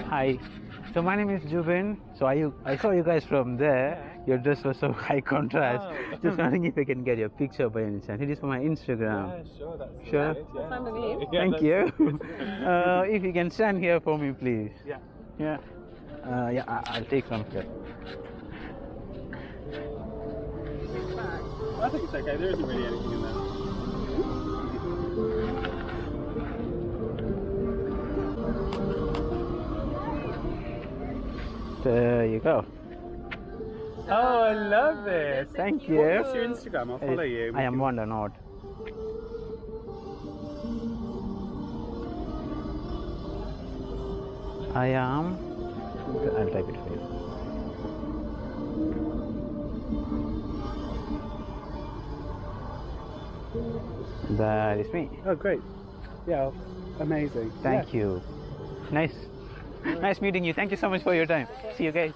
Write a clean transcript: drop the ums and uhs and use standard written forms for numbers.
Hi. So my name is Jubin. So I saw you guys from there. Your dress was so high contrast. Oh. Just wondering if I can get your picture by any chance. It is for my Instagram. Yeah, sure, that's Sure. great, yeah. Fine with me. Yeah, Thank that's you. good. If you can stand here for me, please. Yeah. Yeah. I'll take some here. I think it's okay. There isn't really anything in there. There you go. Oh, I love this. Thank you. What's your Instagram? I'll follow you. I am Wonder Nod. I am. I'll type it for you. That is me. Oh, great. Yeah, amazing. Thank you. Nice meeting you. Thank you so much for your time. See you guys.